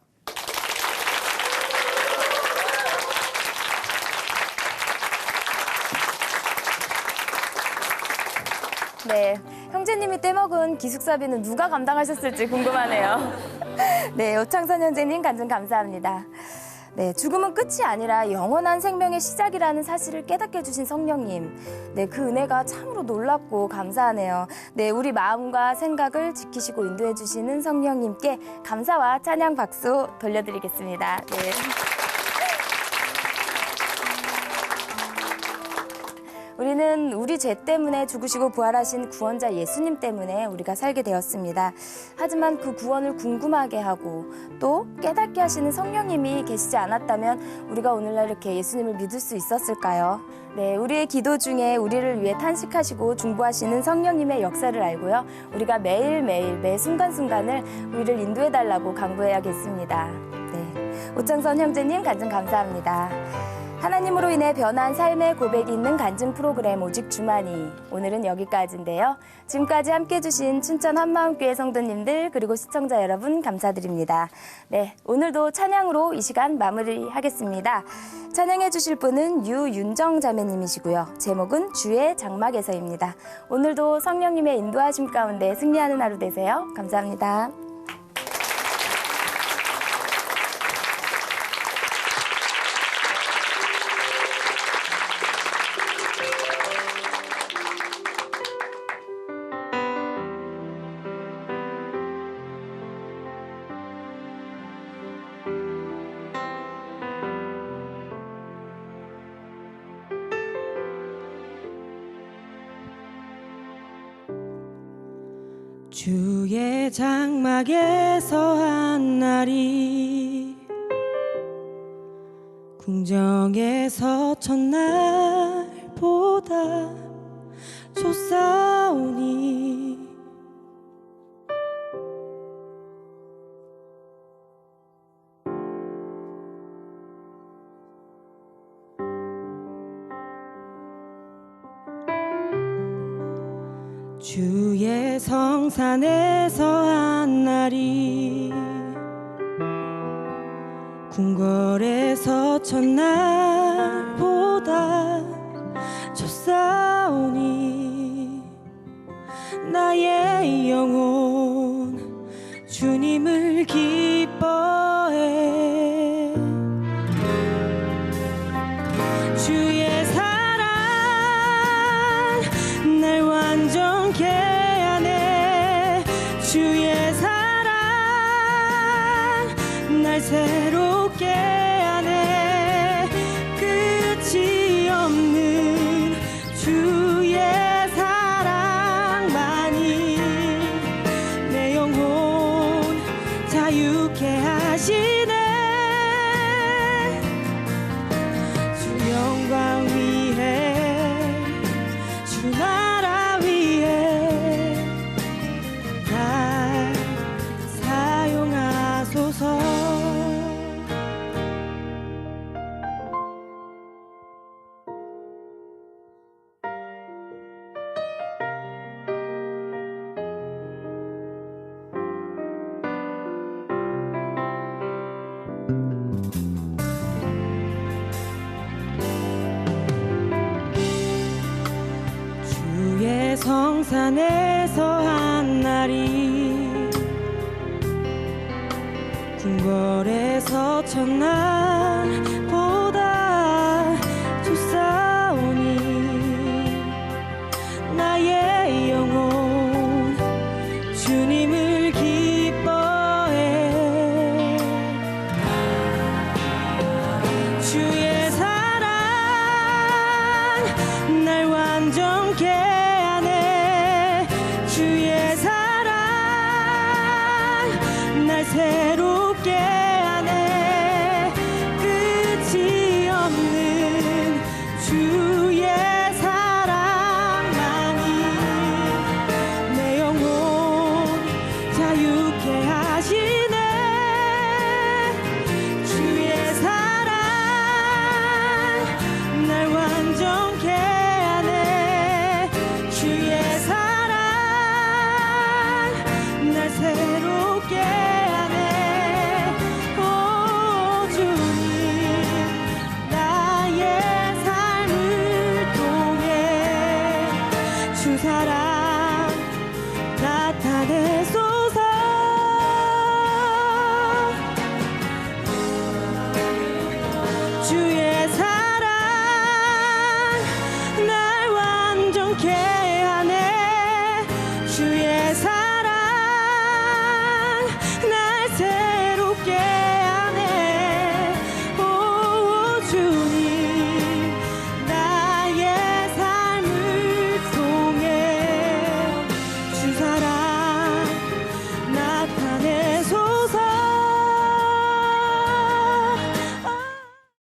네, 형제님이 떼먹은 기숙사비는 누가 감당하셨을지 궁금하네요. 네, 오창선 형제님 간증 감사합니다. 네, 죽음은 끝이 아니라 영원한 생명의 시작이라는 사실을 깨닫게 해주신 성령님. 네, 그 은혜가 참으로 놀랍고 감사하네요. 네, 우리 마음과 생각을 지키시고 인도해 주시는 성령님께 감사와 찬양 박수 돌려드리겠습니다. 네. 우리는 우리 죄 때문에 죽으시고 부활하신 구원자 예수님 때문에 우리가 살게 되었습니다. 하지만 그 구원을 궁금하게 하고 또 깨닫게 하시는 성령님이 계시지 않았다면 우리가 오늘날 이렇게 예수님을 믿을 수 있었을까요? 네, 우리의 기도 중에 우리를 위해 탄식하시고 중보하시는 성령님의 역사를 알고요. 우리가 매일매일 매 순간순간을 우리를 인도해달라고 강구해야겠습니다. 네, 오창선 형제님 간증 감사합니다. 하나님으로 인해 변한 삶의 고백이 있는 간증 프로그램 오직 주만이 오늘은 여기까지인데요. 지금까지 함께해 주신 춘천 한마음교회 성도님들 그리고 시청자 여러분 감사드립니다. 네, 오늘도 찬양으로 이 시간 마무리하겠습니다. 찬양해 주실 분은 유윤정 자매님이시고요. 제목은 주의 장막에서입니다. 오늘도 성령님의 인도하심 가운데 승리하는 하루 되세요. 감사합니다. 주의 장막에서 한 날이 궁정에서 첫날보다 좋사오니 주의 성산에서 한 날이 궁궐에서 첫날보다 좋사오니 나의 영혼 주님을 기뻐해 주의 사랑 날 완전케 하네 주의 사랑 날 새롭게 하네 끝이 없는 주의 사랑만이 내 영혼 자유케 하시네 주 영광 위해 주 나라 위해 날 사용하소서 주의 성산에서 한 날이 궁궐에서 첫날보다 좋사오니 나의 영혼 주님을 기뻐해 주의 사랑 날 완전케